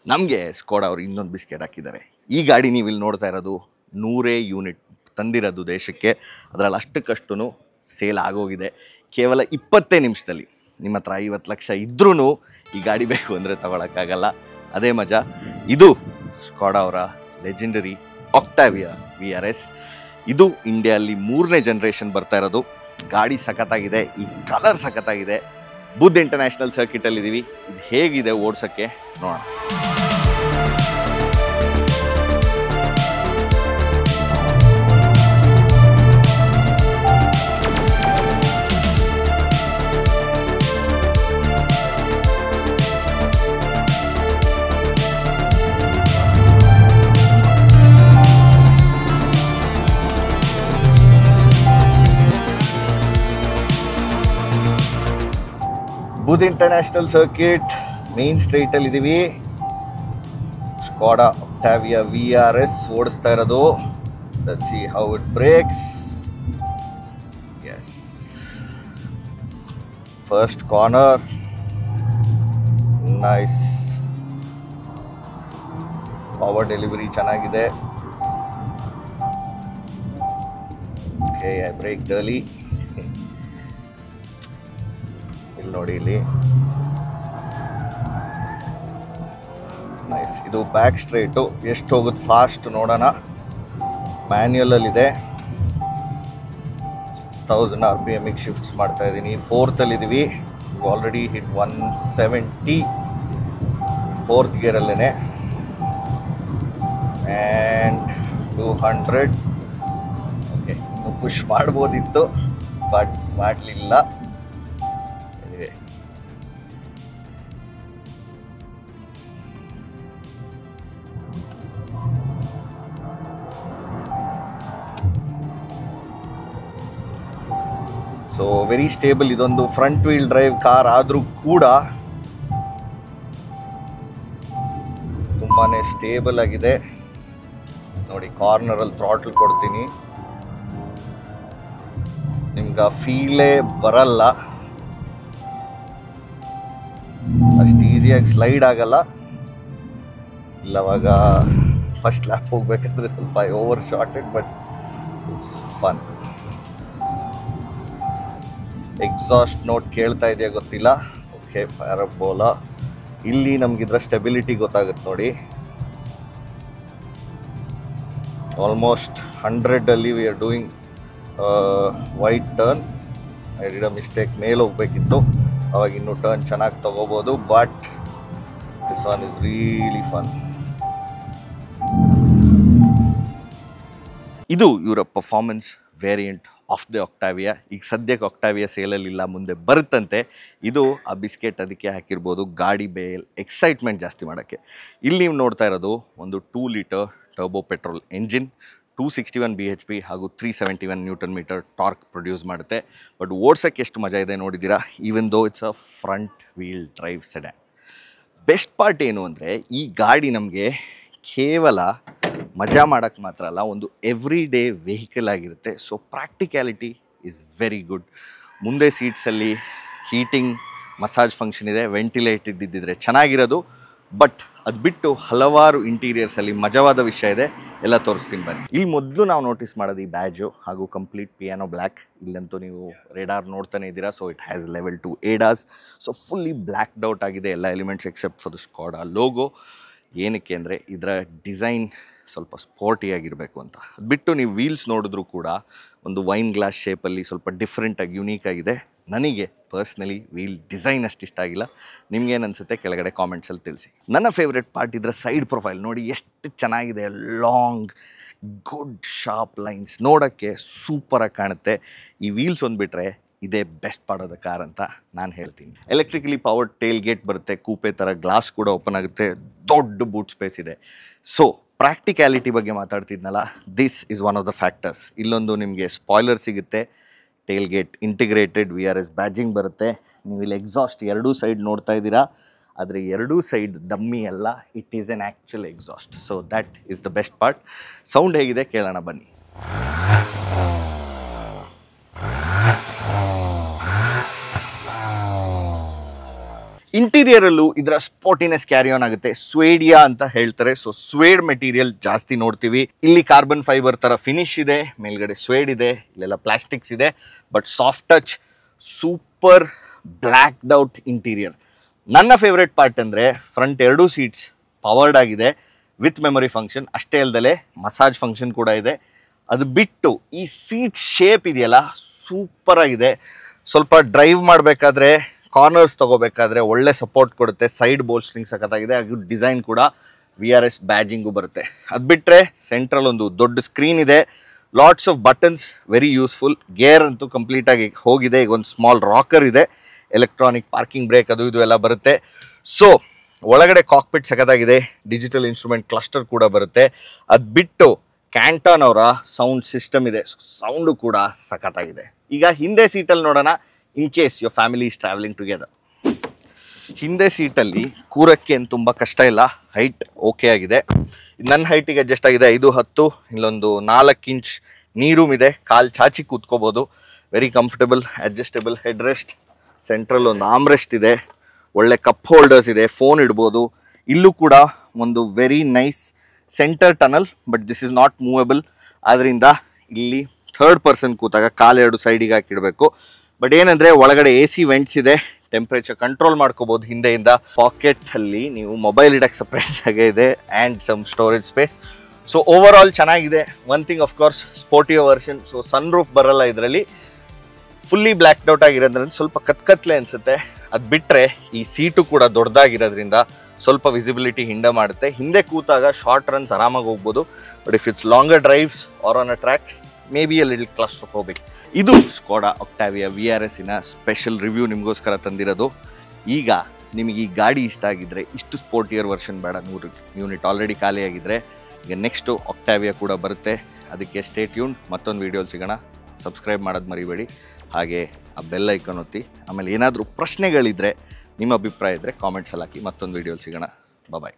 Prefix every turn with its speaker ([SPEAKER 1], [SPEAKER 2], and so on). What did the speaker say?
[SPEAKER 1] ನಮಗೆ ಸ್ಕೋಡಾ ಅವರು ಇನ್ನೊಂದು ಬಿಸ್ಕೆಟ್ ಹಾಕಿದ್ದಾರೆ. ಈ ಗಾಡಿ ನೀವು ಇಲ್ಲಿ ನೋಡ್ತಾ ಇರೋದು 100 ಯೂನಿಟ್ ತಂದಿರೋದು ದೇಶಕ್ಕೆ. ಅದರಲ್ಲಿ ಅಷ್ಟಕ್ಕಷ್ಟು ಸೇಲ್ ಆಗೋಗಿದೆ ಕೇವಲ 20 ನಿಮಿಷದಲ್ಲಿ. ನಿಮ್ಮ ಹತ್ರ 50 ಲಕ್ಷ ಇದ್ರೂ ಈ ಗಾಡಿ ಬೇಕು ಅಂದರೆ ತಗೊಳಕ್ಕಾಗಲ್ಲ. ಅದೇ ಮಜಾ. ಇದು ಸ್ಕೋಡಾ ಅವರ ಲೆಜೆಂಡರಿ ಆಕ್ಟಾವಿಯಾ VRS. ಇದು ಇಂಡಿಯಲ್ಲಿ 3ನೇ ಜನರೇಷನ್ ಬರ್ತಾ ಇರೋದು. ಗಾಡಿ ಸಖತ್ತಾಗಿದೆ, ಈ ಕಲರ್ ಸಖತ್ತಾಗಿದೆ. ಬುಧ್ ಇಂಟರ್ನ್ಯಾಷನಲ್ ಸರ್ಕಿಟಲ್ಲಿ ಇದ್ದೀವಿ. ಇದು ಹೇಗಿದೆ ಓಡ್ಸೋಕ್ಕೆ ನೋಡೋಣ. ಬುಧ್ ಇಂಟರ್ನ್ಯಾಷನಲ್ ಸರ್ಕಿಟ್ ಮೇನ್ ಸ್ಟ್ರೀಟಲ್ಲಿ ಇದ್ದೀವಿ. ಸ್ಕೋಡಾ ಆಕ್ಟಾವಿಯಾ VRS ಓಡಿಸ್ತಾ ಇರೋದು. Let's see how it brakes. Yes, first corner, nice. Power delivery ಚೆನ್ನಾಗಿದೆ. Okay, I brake hardly. ಇಲ್ಲಿ ನೋಡಿ, ಇಲ್ಲಿ ನೈಸ್. ಇದು ಬ್ಯಾಕ್ ಸ್ಟ್ರೈಟು. ಎಷ್ಟು ಹೋಗುತ್ತೆ ಫಾಸ್ಟ್ ನೋಡೋಣ. ಮ್ಯಾನ್ಯುಯಲಲ್ಲಿದೆ. 6000 RPMಗೆ ಶಿಫ್ಟ್ಸ್ ಮಾಡ್ತಾ ಇದ್ದೀನಿ. 4th ಇದ್ದೀವಿ. ಆಲ್ರೆಡಿ ಹಿಟ್ 170 4th ಗೇರಲ್ಲೇ. ಆ್ಯಂಡ್ 200. ಓಕೆ, ಪುಷ್ ಮಾಡ್ಬೋದಿತ್ತು ಬಟ್ ಮಾಡಲಿಲ್ಲ. So very stable. ಇದೊಂದು ಫ್ರಂಟ್ ವೀಲ್ ಡ್ರೈವ್ ಕಾರ್ ಆದರೂ ಕೂಡ ತುಂಬಾ ಸ್ಟೇಬಲ್ ಆಗಿದೆ. ನೋಡಿ, ಕಾರ್ನರಲ್ಲಿ ಥ್ರಾಟ್ಲ್ ಕೊಡ್ತೀನಿ, ನಿಮ್ಗೆ ಫೀಲೇ ಬರಲ್ಲ. ಅಷ್ಟು ಈಸಿಯಾಗಿ ಸ್ಲೈಡ್ ಆಗಲ್ಲ. ಇಲ್ಲವಾಗ ಫಸ್ಟ್ ಲ್ಯಾಪ್ ಹೋಗ್ಬೇಕಾದ್ರೆ ಸ್ವಲ್ಪ over sorted, but it's fun. Exhaust note ಕೇಳ್ತಾ ಇದೆಯಾ ಗೊತ್ತಿಲ್ಲ. Okay, parabola. ಇಲ್ಲಿ ನಮಗಿದ್ರ ಸ್ಟೆಬಿಲಿಟಿ ಗೊತ್ತಾಗುತ್ತೆ ನೋಡಿ. Almost 100 we are doing white turn. I did a mistake. ಮೇಲೆ ಹೋಗ್ಬೇಕಿತ್ತು, ಅವಾಗ ಇನ್ನೂ ಟರ್ನ್ ಚೆನ್ನಾಗಿ ತಗೋಬೋದು. But this one is really fun. ಇದು ಇವರ ಪರ್ಫಾರ್ಮೆನ್ಸ್ ವೇರಿಯಂಟ್ ಆಫ್ ದ ಆಕ್ಟಾವಿಯಾ. ಈಗ ಸದ್ಯಕ್ಕೆ ಆಕ್ಟಾವಿಯಾ ಸೇಲಲ್ಲಿಲ್ಲ, ಮುಂದೆ ಬರುತ್ತಂತೆ. ಇದು ಆ ಬಿಸ್ಕೆಟ್ ಅದಕ್ಕೆ ಹಾಕಿರ್ಬೋದು, ಗಾಡಿ ಬೇಲ್ ಎಕ್ಸೈಟ್ಮೆಂಟ್ ಜಾಸ್ತಿ ಮಾಡೋಕ್ಕೆ. ಇಲ್ಲಿ ನೀವು ನೋಡ್ತಾ ಇರೋದು ಒಂದು 2 litre turbo petrol engine. 261 bhp ಹಾಗೂ 371 Nm ಟಾರ್ಕ್ ಪ್ರೊಡ್ಯೂಸ್ ಮಾಡುತ್ತೆ. ಬಟ್ ಓಡ್ಸೋಕ್ಕೆ ಎಷ್ಟು ಮಜಾ ಇದೆ ನೋಡಿದ್ದೀರಾ. Even though it's a front wheel drive sedan. Best part ಏನು ಅಂದರೆ, ಈ ಗಾಡಿ ನಮಗೆ ಕೇವಲ ಮಜಾ ಮಾಡೋಕ್ಕೆ ಮಾತ್ರ ಅಲ್ಲ, ಒಂದು ಎವ್ರಿ ಡೇ ವೆಹಿಕಲ್ ಆಗಿರುತ್ತೆ. So practicality is very good. ಮುಂದೆ ಸೀಟ್ಸಲ್ಲಿ ಹೀಟಿಂಗ್ ಮಸಾಜ್ ಫಂಕ್ಷನ್ ಇದೆ. ವೆಂಟಿಲೇಟೆಡ್ ಇದ್ದಿದ್ರೆ ಚೆನ್ನಾಗಿರೋದು. ಬಟ್ ಅದು ಬಿಟ್ಟು ಹಲವಾರು ಇಂಟೀರಿಯರ್ಸಲ್ಲಿ ಮಜವಾದ ವಿಷಯ ಇದೆ, ಎಲ್ಲ ತೋರಿಸ್ತೀನಿ ಬನ್ನಿ. ಇಲ್ಲಿ ಮೊದಲು ನಾವು ನೋಟಿಸ್ ಮಾಡೋದು ಈ ಬ್ಯಾಜು ಹಾಗೂ ಕಂಪ್ಲೀಟ್ ಪಿಯಾನೋ ಬ್ಲ್ಯಾಕ್. ಇಲ್ಲಂತೂ ನೀವು ರೇಡಾರ್ ನೋಡ್ತಾನೆ ಇದ್ದೀರಾ. So it has level 2 ADAS. So fully blacked out ಆಗಿದೆ ಎಲ್ಲ elements except for the Skoda logo. ಏನಕ್ಕೆ ಅಂದರೆ ಇದರ ಡಿಸೈನ್ ಸ್ವಲ್ಪ ಸ್ಪೋರ್ಟಿಯಾಗಿರಬೇಕು ಅಂತ. ಅದು ಬಿಟ್ಟು ನೀವು ವೀಲ್ಸ್ ನೋಡಿದ್ರೂ ಕೂಡ ಒಂದು ವೈನ್ ಗ್ಲಾಸ್ ಶೇಪಲ್ಲಿ ಸ್ವಲ್ಪ ಡಿಫ್ರೆಂಟಾಗಿ ಯುನೀಕ್ ಆಗಿದೆ. ನನಗೆ ಪರ್ಸ್ನಲಿ ವೀಲ್ ಡಿಸೈನ್ ಅಷ್ಟು ಇಷ್ಟ ಆಗಿಲ್ಲ. ನಿಮ್ಗೇನು ಅನಿಸುತ್ತೆ ಕೆಳಗಡೆ ಕಾಮೆಂಟ್ಸಲ್ಲಿ ತಿಳಿಸಿ. ನನ್ನ ಫೇವ್ರೆಟ್ ಪಾರ್ಟ್ ಇದರ ಸೈಡ್ ಪ್ರೊಫೈಲ್ ನೋಡಿ, ಎಷ್ಟು ಚೆನ್ನಾಗಿದೆ. ಲಾಂಗ್ ಗುಡ್ ಶಾರ್ಪ್ ಲೈನ್ಸ್, ನೋಡೋಕ್ಕೆ ಸೂಪರಾಗಿ ಕಾಣುತ್ತೆ. ಈ ವೀಲ್ಸ್ ಒಂದು ಬಿಟ್ಟರೆ ಇದೇ best part of the car ಅಂತ ನಾನು ಹೇಳ್ತೀನಿ. ಎಲೆಕ್ಟ್ರಿಕಲಿ ಪವರ್ಡ್ ಟೇಲ್ ಗೇಟ್ ಬರುತ್ತೆ, ಕೂಪೆ ಥರ ಗ್ಲಾಸ್ ಕೂಡ ಓಪನ್ ಆಗುತ್ತೆ, ದೊಡ್ಡ ಬೂಟ್ ಸ್ಪೇಸ್ ಇದೆ. ಸೊ ಪ್ರಾಕ್ಟಿಕ್ಯಾಲಿಟಿ ಬಗ್ಗೆ ಮಾತಾಡ್ತಿದ್ನಲ್ಲ, this is one of the factors. ಇಲ್ಲೊಂದು ನಿಮಗೆ ಸ್ಪಾಯ್ಲರ್ ಸಿಗುತ್ತೆ, tailgate integrated VRS badging ಬರುತ್ತೆ. ನೀವು ಇಲ್ಲಿ ಎಕ್ಸಾಸ್ಟ್ ಎರಡೂ ಸೈಡ್ ನೋಡ್ತಾ ಇದ್ದೀರಾ, ಆದರೆ ಎರಡೂ ಸೈಡ್ ಡಮ್ಮಿ ಅಲ್ಲ, it is N actual exhaust. So that is the best part. Sound ಹೇಗಿದೆ ಕೇಳೋಣ ಬನ್ನಿ. ಇಂಟೀರಿಯರಲ್ಲೂ ಇದರ ಸ್ಪೋರ್ಟಿನೆಸ್ ಕ್ಯಾರಿ ಆನ್ ಆಗುತ್ತೆ. ಸ್ವೇಡಿಯಾ ಅಂತ ಹೇಳ್ತಾರೆ. ಸೊ ಸ್ವೇಡ್ ಮೆಟೀರಿಯಲ್ ಜಾಸ್ತಿ ನೋಡ್ತೀವಿ. ಇಲ್ಲಿ ಕಾರ್ಬನ್ ಫೈಬರ್ ಥರ ಫಿನಿಶ್ ಇದೆ, ಮೇಲ್ಗಡೆ ಸ್ವೇಡ್ ಇದೆ, ಇಲ್ಲೆಲ್ಲ ಪ್ಲಾಸ್ಟಿಕ್ಸ್ ಇದೆ, but soft touch, super blacked out interior. ನನ್ನ ಫೇವ್ರೆಟ್ ಪಾರ್ಟ್ ಅಂದರೆ ಫ್ರಂಟ್ 2 ಸೀಟ್ಸ್ ಪವರ್ಡ್ ಆಗಿದೆ ವಿತ್ ಮೆಮೊರಿ ಫಂಕ್ಷನ್. ಅಷ್ಟೇ ಅಲ್ಲದೆ ಮಸಾಜ್ ಫಂಕ್ಷನ್ ಕೂಡ ಇದೆ. ಅದು ಬಿಟ್ಟು ಈ ಸೀಟ್ ಶೇಪ್ ಇದೆಯಲ್ಲ ಸೂಪರ್ ಆಗಿದೆ. ಸ್ವಲ್ಪ ಡ್ರೈವ್ ಮಾಡಬೇಕಾದ್ರೆ, ಕಾರ್ನರ್ಸ್ ತೊಗೋಬೇಕಾದ್ರೆ ಒಳ್ಳೆ ಸಪೋರ್ಟ್ ಕೊಡುತ್ತೆ. ಸೈಡ್ ಬೋಲ್ಸ್ಟ್ರಿಂಗ್ ಸಖತ್ತಾಗಿದೆ. ಹಾಗೂ ಡಿಸೈನ್ ಕೂಡ VRS ಬ್ಯಾಜಿಂಗು ಬರುತ್ತೆ. ಅದು ಬಿಟ್ಟರೆ ಸೆಂಟ್ರಲ್ ಒಂದು ದೊಡ್ಡ ಸ್ಕ್ರೀನ್ ಇದೆ, lots of buttons, very useful. Gear ಅಂತೂ ಕಂಪ್ಲೀಟಾಗಿ ಹೋಗಿದೆ. ಈಗ ಒಂದು ಸ್ಮಾಲ್ ರಾಕರ್ ಇದೆ, ಎಲೆಕ್ಟ್ರಾನಿಕ್ ಪಾರ್ಕಿಂಗ್ ಬ್ರೇಕ್ ಅದು ಇದು ಎಲ್ಲ ಬರುತ್ತೆ. ಸೊ ಒಳಗಡೆ ಕಾಕ್ಪಿಟ್ ಸಖತ್ತಾಗಿದೆ. ಡಿಜಿಟಲ್ ಇನ್ಸ್ಟ್ರೂಮೆಂಟ್ ಕ್ಲಸ್ಟರ್ ಕೂಡ ಬರುತ್ತೆ. ಅದು ಬಿಟ್ಟು ಕ್ಯಾಂಟಾನ್ ಅವರ ಸೌಂಡ್ ಸಿಸ್ಟಮ್ ಇದೆ, ಸೌಂಡು ಕೂಡ ಸಖತ್ತಾಗಿದೆ. ಈಗ ಹಿಂದೆ ಸೀಟಲ್ಲಿ ನೋಡೋಣ, in case your family is travelling together. ಹಿಂದೆ ಸೀಟಲ್ಲಿ ಕೂರಕ್ಕೆ ಏನು ತುಂಬ ಕಷ್ಟ ಇಲ್ಲ, ಹೈಟ್ ಓಕೆ ಆಗಿದೆ. ನನ್ನ ಹೈಟಿಗೆ ಅಡ್ಜಸ್ಟ್ ಆಗಿದೆ. 5'10", ಇಲ್ಲೊಂದು 4 ಇಂಚ್ ನೀ ರೂಮ್ ಇದೆ, ಕಾಲು ಚಾಚಿ ಕೂತ್ಕೋಬೋದು. Very comfortable, adjustable headrest, central ಒಂದು ಆಮ್ರೆಸ್ಟ್ ಇದೆ, ಒಳ್ಳೆ ಕಪ್ ಹೋಲ್ಡರ್ಸ್ ಇದೆ, ಫೋನ್ ಇಡ್ಬೋದು. ಇಲ್ಲೂ ಕೂಡ ಒಂದು very nice centre tunnel, but this is not movable. ಆದ್ದರಿಂದ ಇಲ್ಲಿ 3rd ಪರ್ಸನ್ ಕೂತಾಗ ಕಾಲು 2 ಸೈಡಿಗೆ ಹಾಕಿಡಬೇಕು. ಬಟ್ ಏನಂದರೆ ಒಳಗಡೆ AC ವೆಂಟ್ಸ್ ಇದೆ, ಟೆಂಪ್ರೇಚರ್ ಕಂಟ್ರೋಲ್ ಮಾಡ್ಕೋಬೋದು. ಹಿಂದೆಯಿಂದ ಪಾಕೆಟಲ್ಲಿ ನೀವು ಮೊಬೈಲ್ ಇಡಕ್ಕೆ ಸಪ್ರೇಟ್ ಜಾಗ ಇದೆ and some storage space. So overall ಚೆನ್ನಾಗಿದೆ. ಒನ್ ಥಿಂಗ್ ಆಫ್ ಕೋರ್ಸ್ ಸ್ಪೋರ್ಟಿಯೋ ವರ್ಷನ್, ಸೊ ಸನ್ ರೂಫ್ ಬರಲ್ಲ ಇದರಲ್ಲಿ. ಫುಲ್ಲಿ ಬ್ಲ್ಯಾಕ್ಡ್ ಔಟ್ ಆಗಿರೋದ್ರಿಂದ ಸ್ವಲ್ಪ ಕತ್ಕತ್ಲೆ ಅನಿಸುತ್ತೆ. ಅದು ಬಿಟ್ಟರೆ ಈ ಸೀಟು ಕೂಡ ದೊಡ್ಡದಾಗಿರೋದ್ರಿಂದ ಸ್ವಲ್ಪ ವಿಸಿಬಿಲಿಟಿ ಹಿಂದೆ ಮಾಡುತ್ತೆ. ಹಿಂದೆ ಕೂತಾಗ ಶಾರ್ಟ್ ರನ್ಸ್ ಆರಾಮಾಗಿ ಹೋಗ್ಬೋದು. But if it's longer drives or on a track, may be a little claustrophobic. ಇದು ಸ್ಕೋಡಾ ಒಕ್ಟಾವಿಯಾ VRSನ ಸ್ಪೆಷಲ್ ರಿವ್ಯೂ ನಿಮಗೋಸ್ಕರ ತಂದಿರೋದು. ಈಗ ನಿಮಗೆ ಈ ಗಾಡಿ ಇಷ್ಟ ಆಗಿದ್ದರೆ, ಇಷ್ಟು ಸ್ಪೋರ್ಟಿಯರ್ ವರ್ಷನ್ ಬೇಡ, 100 ಯೂನಿಟ್ ಆಲ್ರೆಡಿ ಖಾಲಿಯಾಗಿದ್ದರೆ, ಈಗ ನೆಕ್ಸ್ಟು ಒಕ್ಟಾವಿಯಾ ಕೂಡ ಬರುತ್ತೆ. ಅದಕ್ಕೆ ಸ್ಟೇ ಟ್ಯೂನ್. ಮತ್ತೊಂದು ವೀಡಿಯೋಲಿ ಸಿಗೋಣ. ಸಬ್ಸ್ಕ್ರೈಬ್ ಮಾಡೋದು ಮರಿಬೇಡಿ. ಹಾಗೆ ಆ ಬೆಲ್ ಐಕಾನ್ ಒತ್ತಿ. ಆಮೇಲೆ ಏನಾದರೂ ಪ್ರಶ್ನೆಗಳಿದ್ದರೆ, ನಿಮ್ಮ ಅಭಿಪ್ರಾಯ ಇದ್ದರೆ ಕಾಮೆಂಟ್ಸಲ್ಲಿ ಹಾಕಿ. ಮತ್ತೊಂದು ವೀಡಿಯೋಲಿ ಸಿಗೋಣ. ಬಾಯ್.